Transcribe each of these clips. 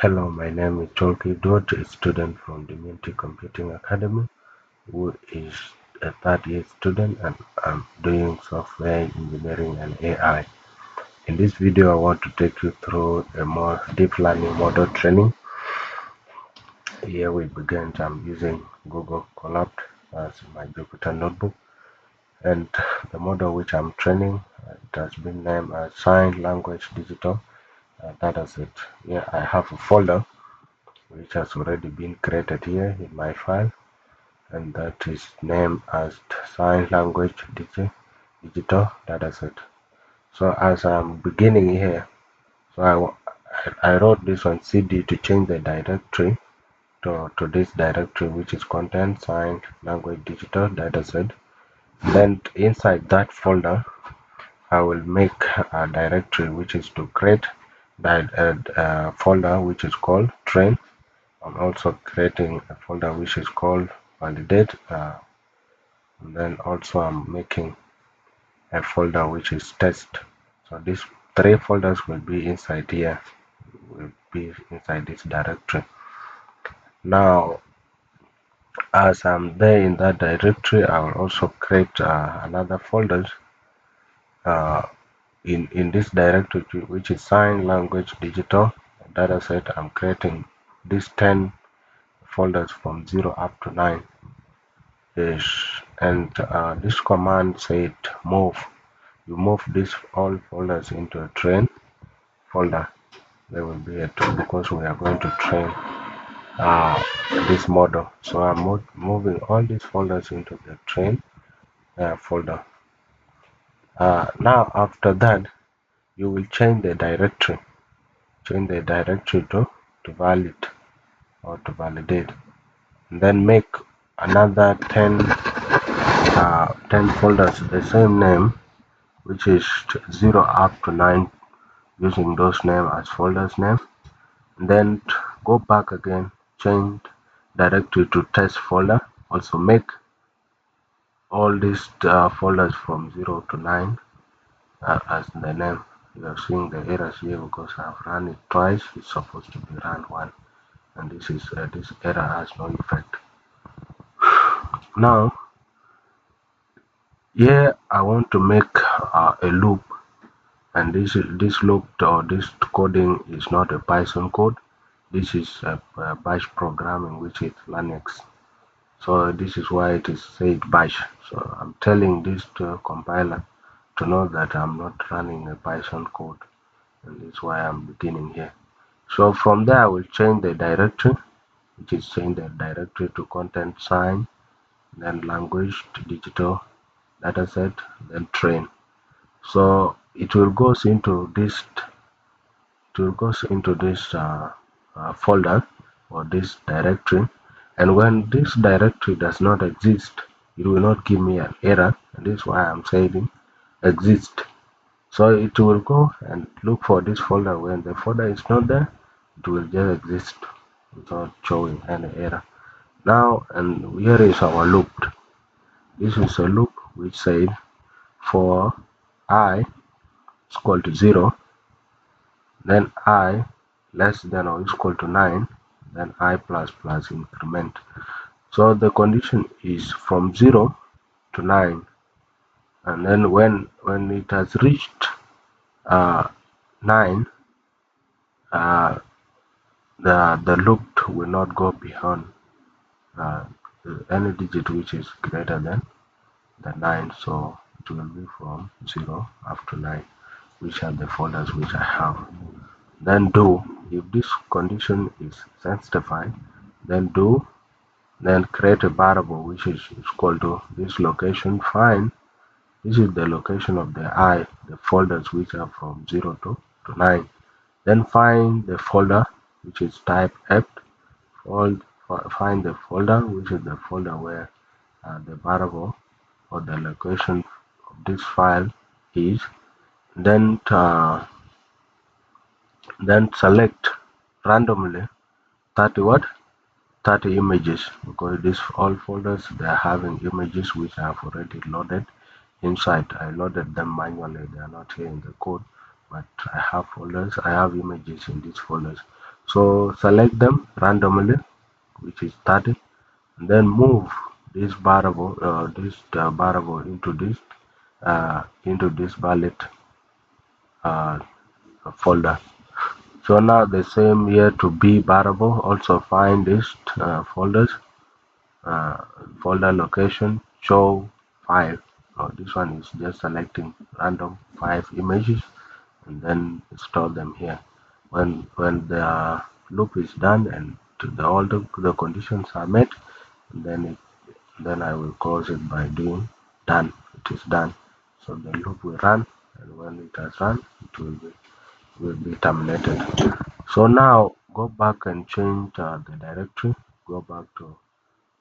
Hello, my name is Tolki Dot, a student from the Minty Computing Academy, who is a third-year student, and I'm doing software engineering and AI. In this video, I want to take you through a more deep learning model training. Here we begin. I'm using Google Colab as my Jupyter notebook, and the model which I'm training, it has been named as Sign Language Digital Dataset. Here I have a folder which has already been created here in my file, and that is named as Sign Language Digital Dataset. So as I'm beginning here, so I wrote this on CD to change the directory to this directory, which is content Sign Language Digital Dataset. Then inside that folder, I will make a directory which is to create that folder which is called train. I'm also creating a folder which is called validate, and then also I'm making a folder which is test. So these three folders will be inside here, will be inside this directory. Now as I'm there in that directory, I will also create another folders uh, in this directory, which is Sign Language Digital Dataset. I'm creating these 10 folders from 0 up to 9. Yes, and this command said move. You move these all folders into a train folder. There will be a two because we are going to train this model. So I'm moving all these folders into the train folder. Now after that, you will change the directory. Change the directory to valid or to validate. And then make another 10 folders the same name, which is 0 up to 9, using those name as folders name. And then go back again, change directory to test folder. Also make all these folders from 0 to 9 as the name. You are seeing the errors here because I've run it twice. It's supposed to be run one, and this error has no effect. Now here I want to make a loop, and this loop or this coding is not a Python code. This is a bash programming, which is Linux. So this is why it is said bash. So I'm telling this to compiler to know that I'm not running a Python code, and this is why I'm beginning here. So from there I will change the directory, which is change the directory to content sign, then language to digital dataset, then train. So it will goes into this folder or this directory, and when this directory does not exist, it will not give me an error, and this is why I'm saying exist. So it will go and look for this folder. When the folder is not there, it will just exist without showing any error. Now, and here is our loop. This is a loop which says for I is equal to 0, then I less than or equal to 9, then I plus plus increment. So the condition is from 0 to 9, and then when it has reached 9, uh, the loop will not go beyond uh, any digit which is greater than the 9. So it will be from 0 up to 9, which are the folders which I have. Then do, if this condition is satisfied, then create a variable which is equal to this location. Find, this is the location of the folders which are from 0 to 9. Then find the folder which is type F. Find the folder which is the folder where the variable or the location of this file is. Then select randomly 30 what 30 images, because these all folders they are having images which I have already loaded inside. I loaded them manually, they are not here in the code, but I have folders, I have images in these folders. So select them randomly, which is 30, and then move this variable into this valid uh, folder. So now the same here to B variable, also find this folders, uh, folder location, show 5. This one is just selecting random 5 images and then store them here. When the loop is done and all the conditions are met, then I will close it by doing done. It is done. So the loop will run, and when it has run, it will be terminated. So now go back and change the directory. Go back to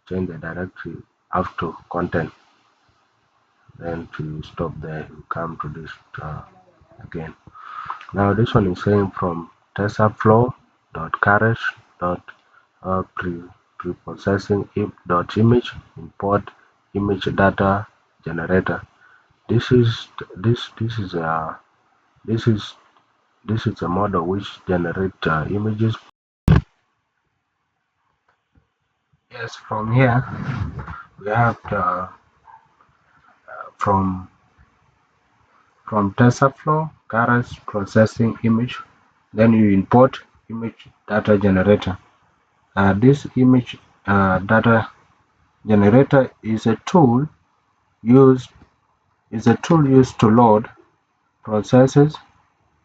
change the directory after content. Then to stop there, you come to this again. Now this one is saying from TensorFlow.caret dot preprocessing dot image import image data generator. This is this is a this is this is a model which generate images. Yes, from here we have from TensorFlow caret processing image. Then you import image data generator. This image data generator is a tool used to load, processes,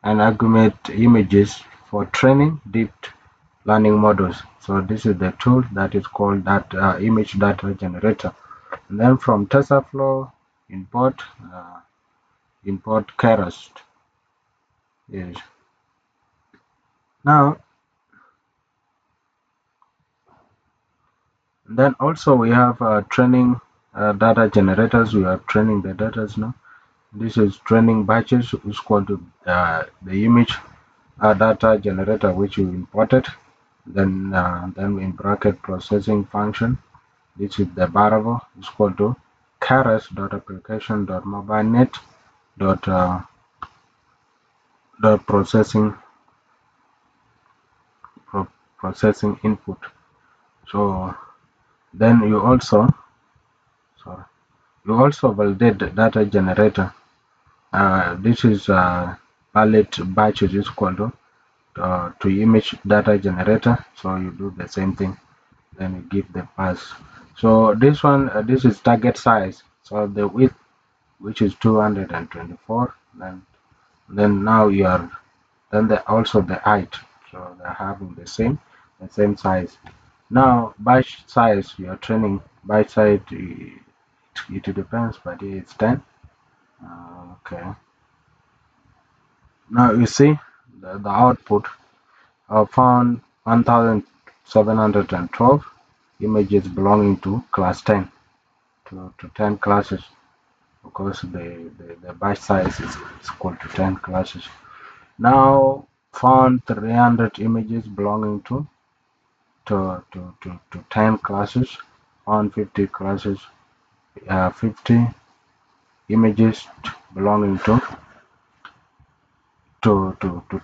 and augment images for training deep learning models. So this is the tool that is called that image data generator. And then from TensorFlow import Keras. Yes. Now then also we have training data generators. We are training the data now. This is training batches is equal to the image data generator which we imported. Then in bracket processing function. This is the variable is equal to caret.application.mobilenet dot processing input. So then you also validate the data generator. This is valid batches is equal to image data generator. So you do the same thing. Then you give the pass. So this one, this is target size. So the width, which is 224. Then now you are then also the height. So they're having the same size. Now batch size, you are training batch size. It depends, but it's 10. Okay. Now you see the output. Found 1712 images belonging to class 10 to 10 classes, because the batch size is equal to 10 classes. Now found 300 images belonging to 10 classes. Found 50 classes, 50 images belonging to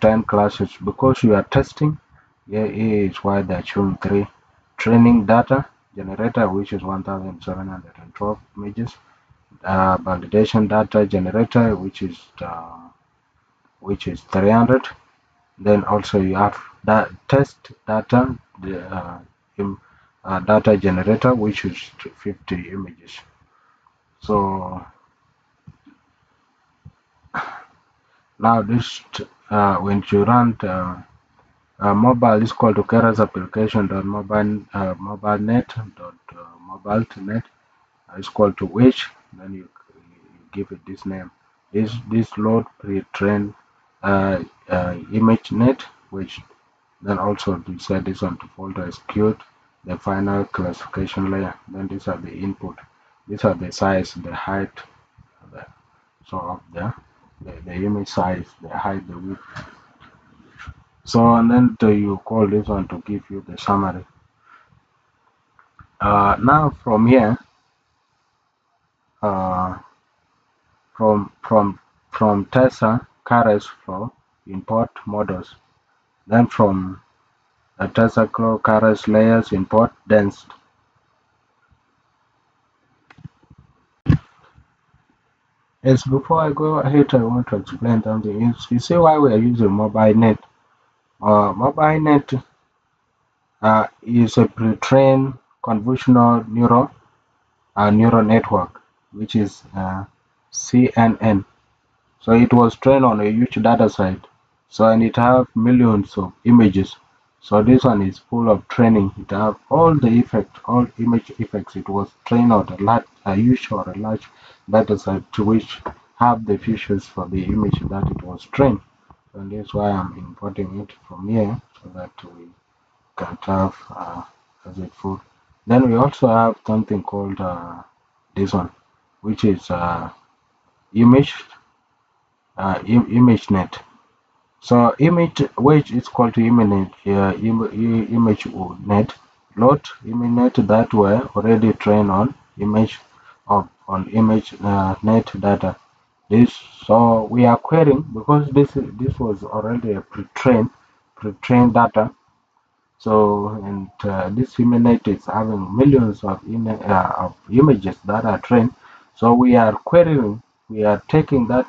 10 classes. Because you are testing, here is why they're showing 3. Training data generator, which is 1712 images. Validation data generator, which is 300. Then also you have that test data, the data generator, which is 50 images. So now this when you run mobile is called to Keras application dot mobile net dot mobile to net is called to which, then you give it this name. This load pre-trained image net, which then also to set this on to folder execute the final classification layer. Then these are the input. These are the size, the height, the of the image size, the height, the width. So and then you call this one to give you the summary. Now from here, from Tensor caret flow import models. Then from TensorFlow Keras layers import dense. Yes, before I go ahead, I want to explain something. You see why we are using MobileNet? MobileNet is a pre-trained convolutional neural network, which is CNN. So it was trained on a huge data set. So and it have millions of images. So this one is full of training. It have all the effects, all image effects. It was trained on a huge or a large data set to which have the features for the image that it was trained. And that's why I'm importing it from here so that we can have as a full. Then we also have something called this one, which is image ImageNet. So image which is called to ImageNet load ImageNet that were already trained on image net data. This so we are querying because this was already a pre-trained data. So and this ImageNet is having millions of images that are trained. So we are querying, we are taking that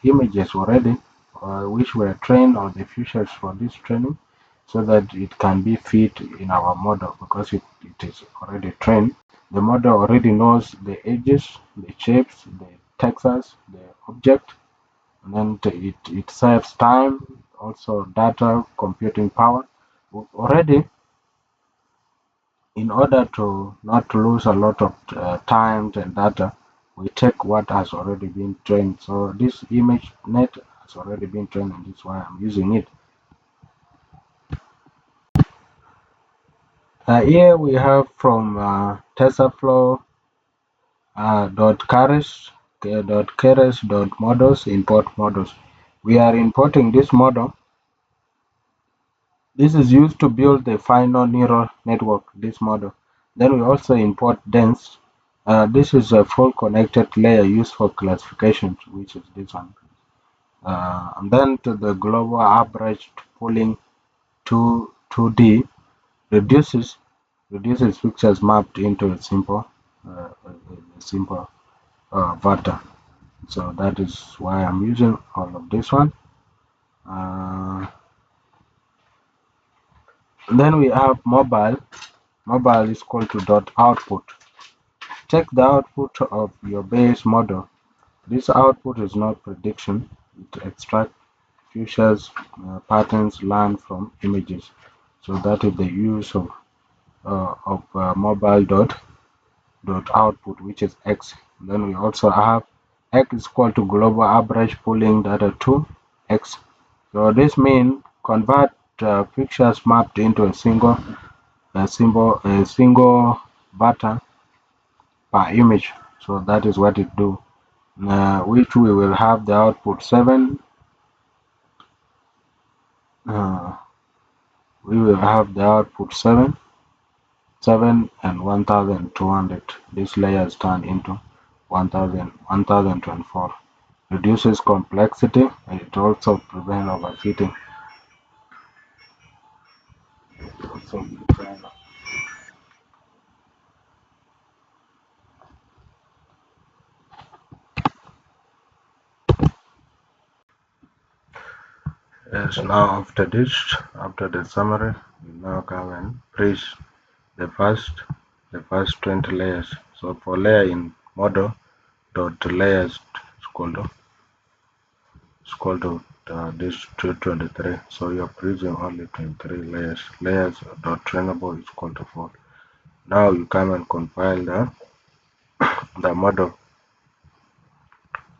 images already, which were trained on the features for this training, so that it can be fit in our model because it is already trained. The model already knows the edges, the shapes, the textures, the object, and then it saves time, also data, computing power. Already, in order to not to lose a lot of time and data, we take what has already been trained. So this image net has already been trained, and that's why I'm using it. Here we have from TensorFlow .keras import models. We are importing this model. This is used to build the final neural network, this model. Then we also import dense. This is a full connected layer used for classification, which is this one. And then to the global average pooling 2D reduces pictures mapped into a simple vector. So that is why I'm using all of this one. Then we have mobile. Mobile is equal to dot output. Check the output of your base model. This output is not prediction. It extracts features, patterns learned from images. So that is the use of mobile dot output, which is x. Then we also have x is equal to global average pooling data to x. So this means convert pictures mapped into a single pattern per image. So that is what it do. Which we will have the output 7. We will have the output 7 and 1200. This layer is turned into 1024. Reduces complexity and it also prevents overfitting. Yes, now after the summary, we now come and press the first 20 layers. So for layer in model dot layers is equal to this 223. So you're producing only 23 layers. Layers dot trainable is equal to 4. Now you come and compile the model.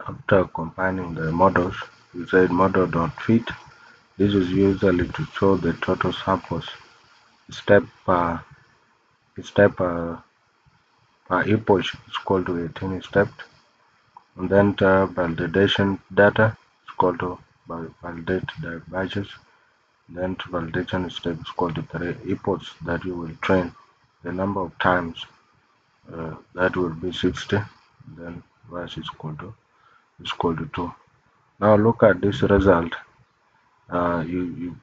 After compiling the models, you say model dot fit. This is usually to show the total samples step per epoch is equal to 18 steps. And then the validation data is equal to validate the batches. Then to validation step is equal to 3 epochs that you will train. The number of times that will be 60. Then vash is equal to 2. Now look at this result. You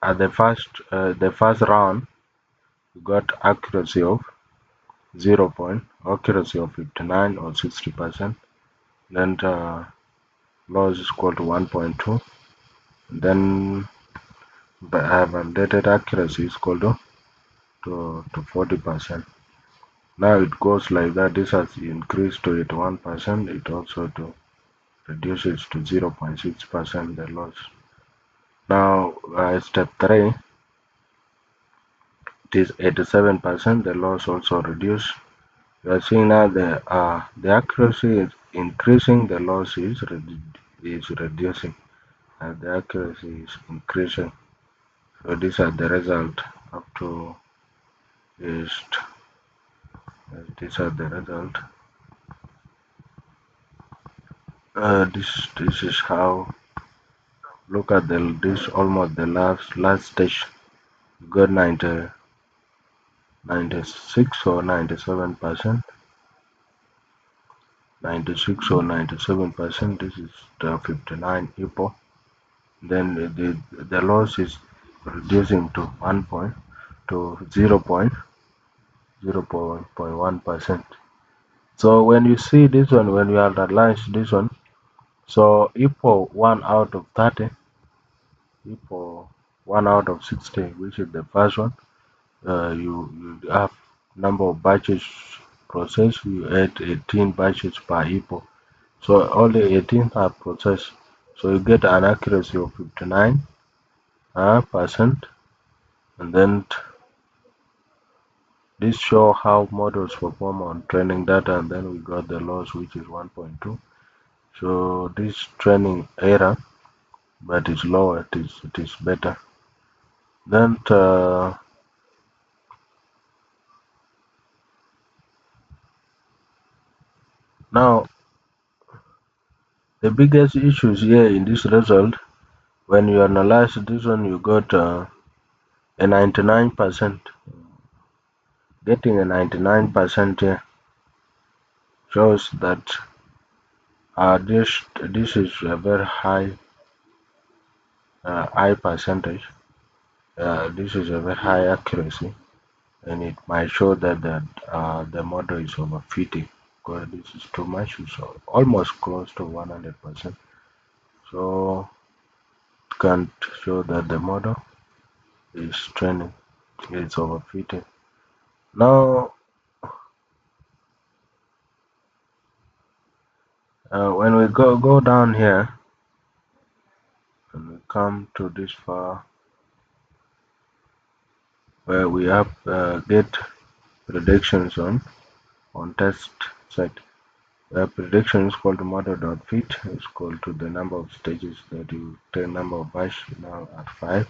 at the first round we got accuracy of 0 point, accuracy of 59 or 60%. Then loss is equal to 1.2. Then validated accuracy is equal to 40%. Now it goes like that. This has increased to 81%. It also to reduces to 0.6% the loss. Now step 3, it is 87%. The loss also reduced. You are seeing now the accuracy is increasing, the loss is reducing, and the accuracy is increasing. So these are the result up to is these are the result. This is how, look at this almost the last stage. You got 96 or 97%. 96 or 97%. This is the 59 EPO. Then the loss is reducing to 0.1%. So when you see this one, when you analyze this one, so EPO 1 out of 30, EPO 1 out of 60, which is the first one, you have number of batches processed, you add 18 batches per EPO. So only 18 are processed. So you get an accuracy of 59%, and then this show how models perform on training data, and then we got the loss, which is 1.2. So this training error, but it's lower, it is better. Then now the biggest issues here in this result, when you analyze this one, you got a 99%. Getting a 99% here shows that this is a very high percentage. This is a very high accuracy, and it might show that the model is overfitting, because this is too much. It's almost close to 100%. So it can't show that the model is training, it's overfitting. Now when we go down here and we come to this far, where we have get predictions on test set. Prediction is equal to model.fit is equal to the number of stages that you take, number of bytes now at 5.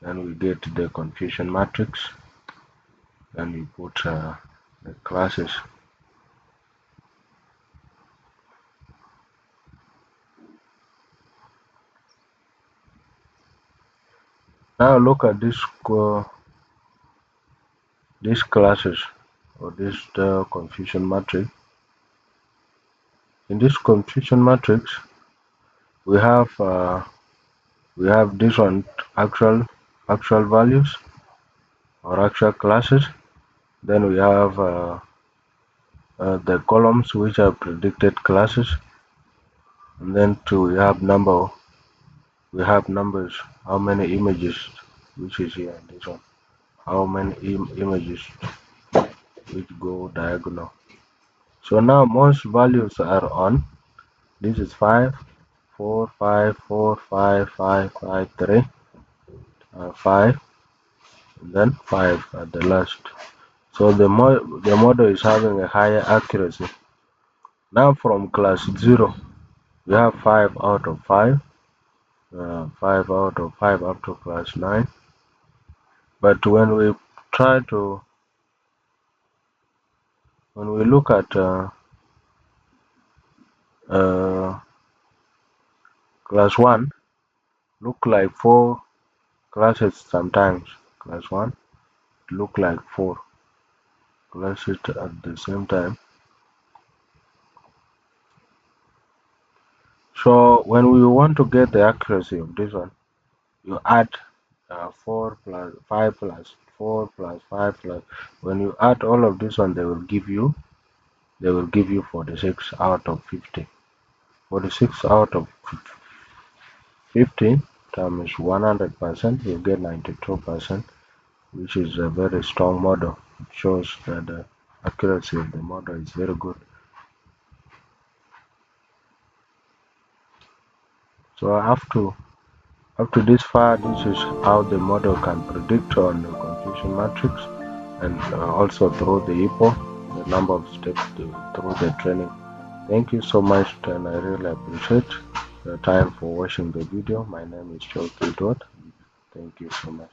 Then we get the confusion matrix. Then we put the classes. Now look at these classes, or this confusion matrix. In this confusion matrix, we have different actual values or actual classes. Then we have the columns, which are predicted classes, and then we have numbers, how many images, which is here, this one, how many images which go diagonal. So now most values are on. This is 5, 4, 5, 4, 5, 5, 5, 3, 5, and then 5 at the last. So the model is having a higher accuracy. Now from class 0, we have 5 out of 5, 5 out of 5 up to class 9. But when we look at class 1, look like 4 classes sometimes. Class 1 look like 4 classes at the same time. So when we want to get the accuracy of this one, you add 4 plus 5 plus 4 plus 5 plus, when you add all of this one, they will give you 46 out of 50. 46 out of 50 times 100%, you get 92%, which is a very strong model. It shows that the accuracy of the model is very good. So up to this far, this is how the model can predict on the confusion matrix, and also through the epoch, the number of steps through the training. Thank you so much, and I really appreciate your time for watching the video. My name is Choki Dot. Thank you so much.